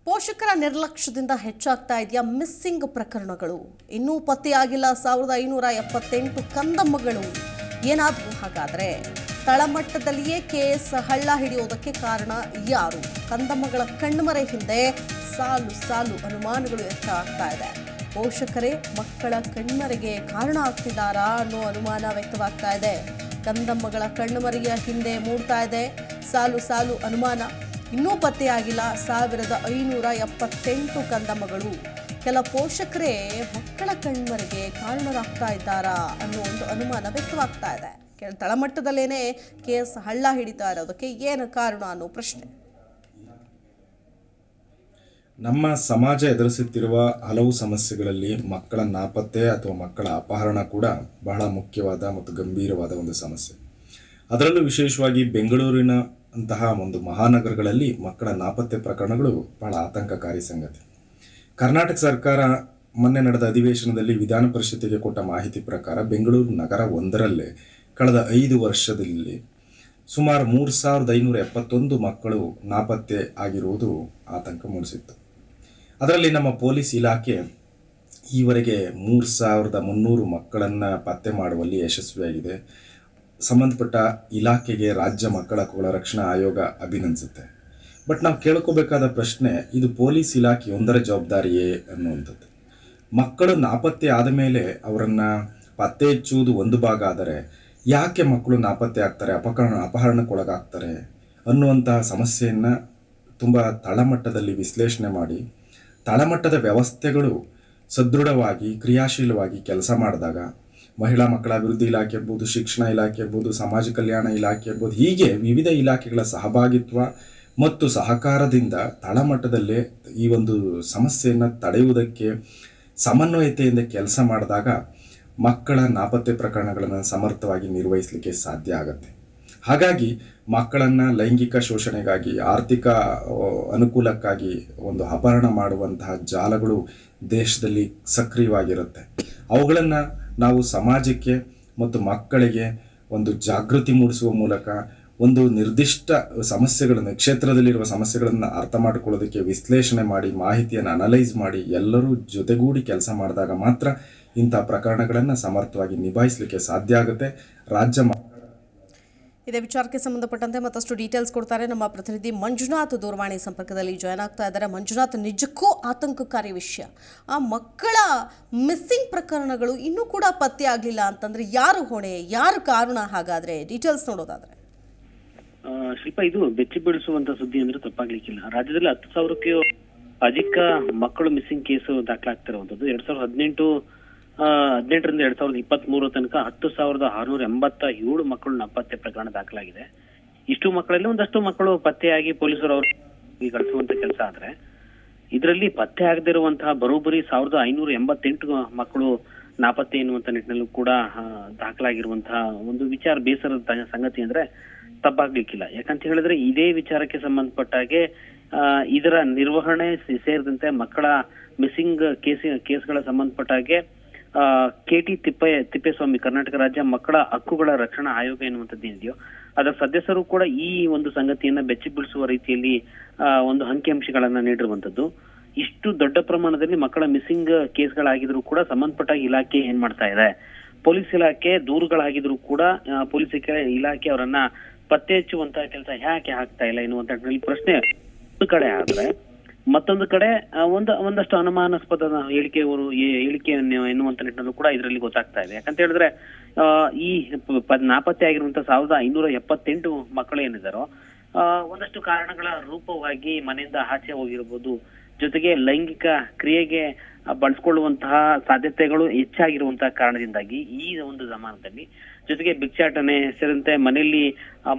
ಪೋಷಕರ ನಿರ್ಲಕ್ಷ್ಯದಿಂದ ಹೆಚ್ಚಾಗ್ತಾ ಇದೆಯಾ ಮಿಸ್ಸಿಂಗ್ ಪ್ರಕರಣಗಳು? ಇನ್ನೂ ಪತ್ತೆಯಾಗಿಲ್ಲ 1578 ಕಂದಮ್ಮಗಳು. ಏನಾದರೂ ಹಾಗಾದ್ರೆ ತಳಮಟ್ಟದಲ್ಲಿಯೇ ಕೇಸ್ ಹಳ್ಳ ಹಿಡಿಯೋದಕ್ಕೆ ಕಾರಣ ಯಾರು? ಕಂದಮ್ಮಗಳ ಕಣ್ಮರೆ ಹಿಂದೆ ಸಾಲು ಸಾಲು ಅನುಮಾನಗಳು ಎತ್ತಾಗ್ತಾ ಇದೆ. ಪೋಷಕರೇ ಮಕ್ಕಳ ಕಣ್ಮರೆಗೆ ಕಾರಣ ಆಗ್ತಿದ್ದಾರಾ ಅನ್ನೋ ಅನುಮಾನ ವ್ಯಕ್ತವಾಗ್ತಾ ಇದೆ. ಕಂದಮ್ಮಗಳ ಕಣ್ಮರೆಯ ಹಿಂದೆ ಮೂಡ್ತಾ ಇದೆ ಸಾಲು ಸಾಲು ಅನುಮಾನ. ಇನ್ನೂ ಪತ್ತೆಯಾಗಿಲ್ಲ 1578 ಕಂದಮ್ಮಗಳು. ಕೆಲ ಪೋಷಕರೇ ಮಕ್ಕಳ ಕಣ್ಮರೆಗೆ ಕಾರಣರಾಗ್ತಾ ಇದ್ದಾರಾ ಅನ್ನೋ ಒಂದು ಅನುಮಾನ ವ್ಯಕ್ತವಾಗ್ತಾ ಇದೆ. ತಳಮಟ್ಟದಲ್ಲೇನೆ ಕೇಸ್ ಹಳ್ಳ ಹಿಡಿತಾ ಇರೋದಕ್ಕೆ ಏನು ಕಾರಣ ಅನ್ನೋ ಪ್ರಶ್ನೆ. ನಮ್ಮ ಸಮಾಜ ಎದುರಿಸುತ್ತಿರುವ ಹಲವು ಸಮಸ್ಯೆಗಳಲ್ಲಿ ಮಕ್ಕಳ ನಾಪತ್ತೆ ಅಥವಾ ಮಕ್ಕಳ ಅಪಹರಣ ಕೂಡ ಬಹಳ ಮುಖ್ಯವಾದ ಮತ್ತು ಗಂಭೀರವಾದ ಒಂದು ಸಮಸ್ಯೆ. ಅದರಲ್ಲೂ ವಿಶೇಷವಾಗಿ ಬೆಂಗಳೂರಿನ ಅಂತಹ ಒಂದು ಮಹಾನಗರಗಳಲ್ಲಿ ಮಕ್ಕಳ ನಾಪತ್ತೆ ಪ್ರಕರಣಗಳು ಬಹಳ ಆತಂಕಕಾರಿ ಸಂಗತಿ. ಕರ್ನಾಟಕ ಸರ್ಕಾರ ಮೊನ್ನೆ ನಡೆದ ಅಧಿವೇಶನದಲ್ಲಿ ವಿಧಾನ ಪರಿಷತ್ತಿಗೆ ಕೊಟ್ಟ ಮಾಹಿತಿ ಪ್ರಕಾರ ಬೆಂಗಳೂರು ನಗರ ಒಂದರಲ್ಲೇ ಕಳೆದ 5 ವರ್ಷದಲ್ಲಿ ಸುಮಾರು 3571 ಮಕ್ಕಳು ನಾಪತ್ತೆ ಆಗಿರುವುದು ಆತಂಕ ಮೂಡಿಸಿತ್ತು. ಅದರಲ್ಲಿ ನಮ್ಮ ಪೊಲೀಸ್ ಇಲಾಖೆ ಈವರೆಗೆ 3300 ಮಕ್ಕಳನ್ನು ಪತ್ತೆ ಮಾಡುವಲ್ಲಿ ಯಶಸ್ವಿಯಾಗಿದೆ. ಸಂಬಂಧಪಟ್ಟ ಇಲಾಖೆಗೆ ರಾಜ್ಯ ಮಕ್ಕಳ ರಕ್ಷಣಾ ಆಯೋಗ ಅಭಿನಂದಿಸುತ್ತೆ. ಬಟ್ ನಾವು ಕೇಳ್ಕೋಬೇಕಾದ ಪ್ರಶ್ನೆ, ಇದು ಪೊಲೀಸ್ ಇಲಾಖೆಯೊಂದರ ಜವಾಬ್ದಾರಿಯೇ ಅನ್ನುವಂಥದ್ದು. ಮಕ್ಕಳು ನಾಪತ್ತೆ ಆದ ಮೇಲೆ ಅವರನ್ನು ಪತ್ತೆ ಹಚ್ಚುವುದು ಒಂದು ಭಾಗ ಆದರೆ ಯಾಕೆ ಮಕ್ಕಳು ನಾಪತ್ತೆ ಆಗ್ತಾರೆ, ಅಪಹರಣಕ್ಕೊಳಗಾಗ್ತಾರೆ ಅನ್ನುವಂತಹ ಸಮಸ್ಯೆಯನ್ನು ತುಂಬ ತಳಮಟ್ಟದಲ್ಲಿ ವಿಶ್ಲೇಷಣೆ ಮಾಡಿ ತಳಮಟ್ಟದ ವ್ಯವಸ್ಥೆಗಳು ಸದೃಢವಾಗಿ ಕ್ರಿಯಾಶೀಲವಾಗಿ ಕೆಲಸ ಮಾಡಿದಾಗ ಮಹಿಳಾ ಮಕ್ಕಳ ಅಭಿವೃದ್ಧಿ ಇಲಾಖೆ ಇರ್ಬೋದು, ಶಿಕ್ಷಣ ಇಲಾಖೆ ಇರ್ಬೋದು, ಸಮಾಜ ಕಲ್ಯಾಣ ಇಲಾಖೆ ಇರ್ಬೋದು, ಹೀಗೆ ವಿವಿಧ ಇಲಾಖೆಗಳ ಸಹಭಾಗಿತ್ವ ಮತ್ತು ಸಹಕಾರದಿಂದ ತಳಮಟ್ಟದಲ್ಲೇ ಈ ಒಂದು ಸಮಸ್ಯೆಯನ್ನು ತಡೆಯುವುದಕ್ಕೆ ಸಮನ್ವಯತೆಯಿಂದ ಕೆಲಸ ಮಾಡಿದಾಗ ಮಕ್ಕಳ ನಾಪತ್ತೆ ಪ್ರಕರಣಗಳನ್ನು ಸಮರ್ಥವಾಗಿ ನಿರ್ವಹಿಸಲಿಕ್ಕೆ ಸಾಧ್ಯ ಆಗುತ್ತೆ. ಹಾಗಾಗಿ ಮಕ್ಕಳನ್ನು ಲೈಂಗಿಕ ಶೋಷಣೆಗಾಗಿ, ಆರ್ಥಿಕ ಅನುಕೂಲಕ್ಕಾಗಿ ಒಂದು ಅಪಹರಣ ಮಾಡುವಂತಹ ಜಾಲಗಳು ದೇಶದಲ್ಲಿ ಸಕ್ರಿಯವಾಗಿರುತ್ತೆ. ಅವುಗಳನ್ನು ನಾವು ಸಮಾಜಕ್ಕೆ ಮತ್ತು ಮಕ್ಕಳಿಗೆ ಒಂದು ಜಾಗೃತಿ ಮೂಡಿಸುವ ಮೂಲಕ ಒಂದು ನಿರ್ದಿಷ್ಟ ಸಮಸ್ಯೆಗಳನ್ನು, ಕ್ಷೇತ್ರದಲ್ಲಿರುವ ಸಮಸ್ಯೆಗಳನ್ನು ಅರ್ಥ ಮಾಡಿಕೊಳ್ಳೋದಕ್ಕೆ ವಿಶ್ಲೇಷಣೆ ಮಾಡಿ ಮಾಹಿತಿಯನ್ನು ಅನಲೈಸ್ ಮಾಡಿ ಎಲ್ಲರೂ ಜೊತೆಗೂಡಿ ಕೆಲಸ ಮಾಡಿದಾಗ ಮಾತ್ರ ಇಂಥ ಪ್ರಕರಣಗಳನ್ನು ಸಮರ್ಥವಾಗಿ ನಿಭಾಯಿಸಲಿಕ್ಕೆ ಸಾಧ್ಯ ಆಗುತ್ತೆ. ಇದೇ ವಿಚಾರಕ್ಕೆ ಸಂಬಂಧಪಟ್ಟಂತೆ ಮತ್ತಷ್ಟು ಡೀಟೇಲ್ಸ್ ಕೊಡ್ತಾರೆ ನಮ್ಮ ಪ್ರತಿನಿಧಿ ಮಂಜುನಾಥ್. ದೂರವಾಣಿ ಸಂಪರ್ಕದಲ್ಲಿ ಜಾಯ್ನ್ ಆಗ್ತಾ ಇದ್ದಾರೆ. ಮಂಜುನಾಥ್, ನಿಜಕ್ಕೂ ಆತಂಕಕಾರಿ ವಿಷಯ. ಆ ಮಕ್ಕಳ ಮಿಸ್ಸಿಂಗ್ ಪ್ರಕರಣಗಳು ಇನ್ನೂ ಕೂಡ ಪತ್ತೆ ಆಗಲಿಲ್ಲ ಅಂತಂದ್ರೆ ಯಾರು ಹೊಣೆ, ಯಾರು ಕಾರಣ? ಹಾಗಾದ್ರೆ ಡೀಟೇಲ್ಸ್ ನೋಡೋದಾದ್ರೆ. ಶಿಲ್ಪ, ಇದು ಬೆಚ್ಚಿ ಬೀಳಿಸುವಂತ ಸುದ್ದಿ ಅಂದ್ರೆ ತಪ್ಪಾಗ್ಲಿಕ್ಕಿಲ್ಲ. ರಾಜ್ಯದಲ್ಲಿ 10,000ಕ್ಕೂ ಅಧಿಕ ಮಕ್ಕಳು ಮಿಸ್ಸಿಂಗ್ ಕೇಸು ದಾಖಲಾಗ್ತಿರುವಂತದ್ದು. 2018ರಿಂದ 2023 ತನಕ 10,687 ಮಕ್ಕಳು ನಾಪತ್ತೆ ಪ್ರಕರಣ ದಾಖಲಾಗಿದೆ. ಇಷ್ಟು ಮಕ್ಕಳಲ್ಲಿ ಒಂದಷ್ಟು ಮಕ್ಕಳು ಪತ್ತೆಯಾಗಿ ಪೊಲೀಸರು ಅವರು ಕಳಿಸುವಂತ ಕೆಲಸ ಆದ್ರೆ, ಇದರಲ್ಲಿ ಪತ್ತೆ ಆಗದಿರುವಂತಹ ಬರೋಬ್ಬರಿ 1588 ಮಕ್ಕಳು ನಾಪತ್ತೆ ಎನ್ನುವಂತ ನಿಟ್ಟಿನಲ್ಲೂ ಕೂಡ ದಾಖಲಾಗಿರುವಂತಹ ಒಂದು ವಿಚಾರ ಬೇಸರದ ಸಂಗತಿ ಅಂದ್ರೆ ತಪ್ಪಾಗ್ಲಿಕ್ಕಿಲ್ಲ. ಯಾಕಂತ ಹೇಳಿದ್ರೆ ಇದೇ ವಿಚಾರಕ್ಕೆ ಸಂಬಂಧಪಟ್ಟಾಗೆ ಇದರ ನಿರ್ವಹಣೆ ಸೇರಿದಂತೆ ಮಕ್ಕಳ ಮಿಸ್ಸಿಂಗ್ ಕೇಸ್ಗಳ ಸಂಬಂಧಪಟ್ಟಾಗೆ KT ತಿಪ್ಪೇಸ್ವಾಮಿ ಕರ್ನಾಟಕ ರಾಜ್ಯ ಮಕ್ಕಳ ಹಕ್ಕುಗಳ ರಕ್ಷಣಾ ಆಯೋಗ ಎನ್ನುವಂಥದ್ದು ಏನಿದೆಯೋ ಅದರ ಸದಸ್ಯರು ಕೂಡ ಈ ಒಂದು ಸಂಗತಿಯನ್ನ ಬೆಚ್ಚಿ ಬೀಳಿಸುವ ರೀತಿಯಲ್ಲಿ ಒಂದು ಅಂಕಿಅಂಶಗಳನ್ನ ನೀಡಿರುವಂತದ್ದು. ಇಷ್ಟು ದೊಡ್ಡ ಪ್ರಮಾಣದಲ್ಲಿ ಮಕ್ಕಳ ಮಿಸ್ಸಿಂಗ್ ಕೇಸ್ಗಳಾಗಿದ್ರು ಕೂಡ ಸಂಬಂಧಪಟ್ಟ ಇಲಾಖೆ ಏನ್ ಮಾಡ್ತಾ ಇದೆ, ಪೊಲೀಸ್ ಇಲಾಖೆ ದೂರುಗಳಾಗಿದ್ರು ಕೂಡ ಪೊಲೀಸ್ ಇಲಾಖೆ ಅವರನ್ನ ಪತ್ತೆ ಹಚ್ಚುವಂತ ಕೆಲಸ ಯಾಕೆ ಆಗ್ತಾ ಇಲ್ಲ ಎನ್ನುವಂತ ಪ್ರಶ್ನೆ ಒಂದು ಕಡೆ ಆದ್ರೆ, ಮತ್ತೊಂದು ಕಡೆ ಒಂದಷ್ಟು ಅನುಮಾನಾಸ್ಪದ ಹೇಳಿಕೆ ಎನ್ನುವಂತ ನಿಟ್ಟಿನಲ್ಲೂ ಕೂಡ ಇದರಲ್ಲಿ ಗೊತ್ತಾಗ್ತಾ ಇದೆ. ಯಾಕಂತ ಹೇಳಿದ್ರೆ ಈ ನಾಪತ್ತೆ ಆಗಿರುವಂತ 1578 ಮಕ್ಕಳು ಏನಿದಾರೋ ಒಂದಷ್ಟು ಕಾರಣಗಳ ರೂಪವಾಗಿ ಮನೆಯಿಂದ ಆಚೆ ಹೋಗಿರ್ಬೋದು, ಜೊತೆಗೆ ಲೈಂಗಿಕ ಕ್ರಿಯೆಗೆ ಬಳಸ್ಕೊಳ್ಳುವಂತಹ ಸಾಧ್ಯತೆಗಳು ಹೆಚ್ಚಾಗಿರುವಂತಹ ಕಾರಣದಿಂದಾಗಿ ಈ ಒಂದು ಜಮಾನದಲ್ಲಿ, ಜೊತೆಗೆ ಭಿಕ್ಷಾಟನೆ ಸೇರಿದಂತೆ ಮನೆಯಲ್ಲಿ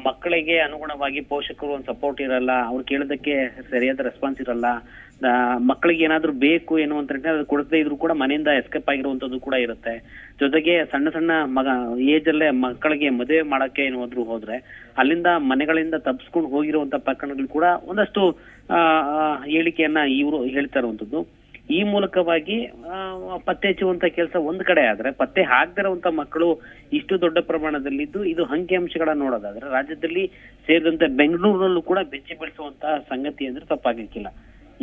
ಮಕ್ಕಳಿಗೆ ಅನುಗುಣವಾಗಿ ಪೋಷಕರು ಒಂದು ಸಪೋರ್ಟ್ ಇರಲ್ಲ, ಅವ್ರು ಕೇಳೋದಕ್ಕೆ ಸರಿಯಾದ ರೆಸ್ಪಾನ್ಸ್ ಇರಲ್ಲ, ಮಕ್ಕಳಿಗೆ ಏನಾದ್ರೂ ಬೇಕು ಎನ್ನುವಂತ ಅದು ಕೊಡದೇ ಇದ್ರು ಕೂಡ ಮನೆಯಿಂದ ಎಸ್ಕೇಪ್ ಆಗಿರುವಂತದ್ದು ಕೂಡ ಇರುತ್ತೆ. ಜೊತೆಗೆ ಸಣ್ಣ ಸಣ್ಣ ಏಜ್ ಅಲ್ಲೇ ಮಕ್ಕಳಿಗೆ ಮದುವೆ ಮಾಡಕ್ಕೆ ಏನಾದ್ರು ಹೋದ್ರೆ ಅಲ್ಲಿಂದ ಮನೆಗಳಿಂದ ತಪ್ಪಿಸ್ಕೊಂಡು ಹೋಗಿರುವಂತ ಪ್ರಕರಣಗಳು ಕೂಡ ಒಂದಷ್ಟು ಹೇಳಿಕೆಯನ್ನ ಇವರು ಹೇಳ್ತಾ ಇರುವಂತದ್ದು. ಈ ಮೂಲಕವಾಗಿ ಪತ್ತೆ ಹಚ್ಚುವಂತ ಕೆಲಸ ಒಂದ್ ಕಡೆ ಆದ್ರೆ, ಪತ್ತೆ ಆಗದಿರುವಂತ ಮಕ್ಕಳು ಇಷ್ಟು ದೊಡ್ಡ ಪ್ರಮಾಣದಲ್ಲಿದ್ದು ಇದು ಅಂಕಿಅಂಶಗಳನ್ನ ನೋಡೋದಾದ್ರೆ ರಾಜ್ಯದಲ್ಲಿ ಸೇರಿದಂತೆ ಬೆಂಗಳೂರಿನಲ್ಲೂ ಕೂಡ ಬೆಚ್ಚಿ ಬೀಳಿಸುವಂತಹ ಸಂಗತಿ ಅಂದ್ರೆ ತಪ್ಪಾಗ್ಲಿಕ್ಕಿಲ್ಲ.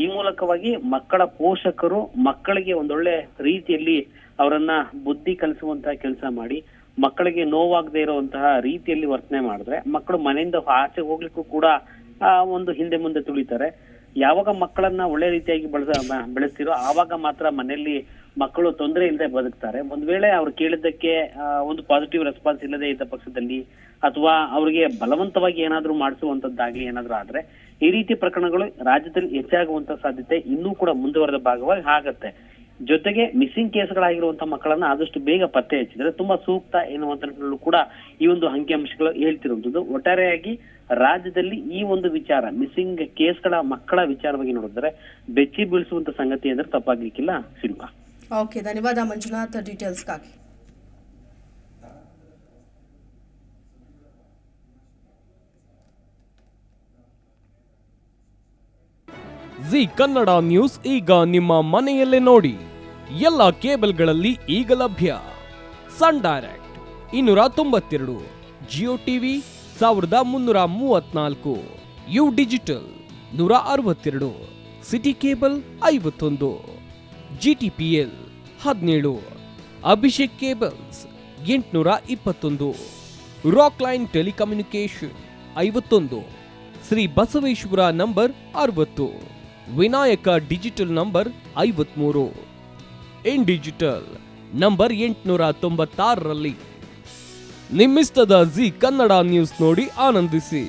ಈ ಮೂಲಕವಾಗಿ ಮಕ್ಕಳ ಪೋಷಕರು ಮಕ್ಕಳಿಗೆ ಒಂದೊಳ್ಳೆ ರೀತಿಯಲ್ಲಿ ಅವರನ್ನ ಬುದ್ಧಿ ಕಲಿಸುವಂತಹ ಕೆಲಸ ಮಾಡಿ, ಮಕ್ಕಳಿಗೆ ನೋವಾಗದೇ ಇರುವಂತಹ ರೀತಿಯಲ್ಲಿ ವರ್ತನೆ ಮಾಡಿದ್ರೆ ಮಕ್ಕಳು ಮನೆಯಿಂದ ಆಚೆ ಹೋಗ್ಲಿಕ್ಕೂ ಕೂಡ ಒಂದು ಹಿಂದೆ ಮುಂದೆ ತುಳಿತಾರೆ. ಯಾವಾಗ ಮಕ್ಕಳನ್ನ ಒಳ್ಳೆ ರೀತಿಯಾಗಿ ಬೆಳೆಸ್ತಿರೋ ಆವಾಗ ಮಾತ್ರ ಮನೆಯಲ್ಲಿ ಮಕ್ಕಳು ತೊಂದರೆ ಇಲ್ಲದೆ ಬದುಕ್ತಾರೆ. ಒಂದ್ ವೇಳೆ ಅವ್ರು ಕೇಳಿದ್ದಕ್ಕೆ ಒಂದು ಪಾಸಿಟಿವ್ ರೆಸ್ಪಾನ್ಸ್ ಇಲ್ಲದೆ ಇದ್ದ ಪಕ್ಷದಲ್ಲಿ ಅಥವಾ ಅವ್ರಿಗೆ ಬಲವಂತವಾಗಿ ಏನಾದ್ರೂ ಮಾಡಿಸುವಂತದ್ದಾಗ್ಲಿ ಏನಾದ್ರೂ ಆದ್ರೆ ಈ ರೀತಿ ಪ್ರಕರಣಗಳು ರಾಜ್ಯದಲ್ಲಿ ಹೆಚ್ಚಾಗುವಂತ ಸಾಧ್ಯತೆ ಇನ್ನೂ ಕೂಡ ಮುಂದುವರೆದ ಭಾಗವಾಗಿ ಆಗತ್ತೆ. ಜೊತೆಗೆ ಮಿಸ್ಸಿಂಗ್ ಕೇಸ್ಗಳಾಗಿರುವಂತಹ ಮಕ್ಕಳನ್ನ ಆದಷ್ಟು ಬೇಗ ಪತ್ತೆ ಹಚ್ಚಿದ್ರೆ ತುಂಬಾ ಸೂಕ್ತ ಎನ್ನುವಂತಗಳು ಕೂಡ ಈ ಒಂದು ಅಂಕಿಅಂಶಗಳು ಹೇಳ್ತಿರುವಂತದ್ದು. ಒಟ್ಟಾರೆಯಾಗಿ ರಾಜ್ಯದಲ್ಲಿ ಈ ಒಂದು ವಿಚಾರ ಮಿಸ್ಸಿಂಗ್ ಕೇಸ್ಗಳ ಮಕ್ಕಳ ವಿಚಾರವಾಗಿ ನೋಡಿದ್ರೆ ಬೆಚ್ಚಿ ಬೀಳಿಸುವಂತ ಸಂಗತಿ ಅಂದ್ರೆ ತಪ್ಪಾಗ್ಲಿಕ್ಕಿಲ್ಲ. ಶಿಲ್ಪಾ. ಓಕೆ, ಧನ್ಯವಾದ ಮಂಜುನಾಥ್ ಡೀಟೇಲ್ಸ್ಗಾಗಿ. ಜಿ ಕನ್ನಡ ನ್ಯೂಸ್ ಈಗ ನಿಮ್ಮ ಮನೆಯಲ್ಲೇ ನೋಡಿ. ಎಲ್ಲ ಕೇಬಲ್ಗಳಲ್ಲಿ ಈಗ ಲಭ್ಯ. Sun Direct 292, Jio TV 1334, U Digital 162, City Cable 51, GTPL 17, Abhishek Cables 821, Rock Line Telecommunication 51, Shri Basaveshwara number 60, Vinayaka Digital number 53, In Digital number 896ರಲ್ಲಿ. ನಿಮ್ಮಿಸ್ತದ ಜಿ ಕನ್ನಡ ನ್ಯೂಸ್ ನೋಡಿ ಆನಂದಿಸಿ.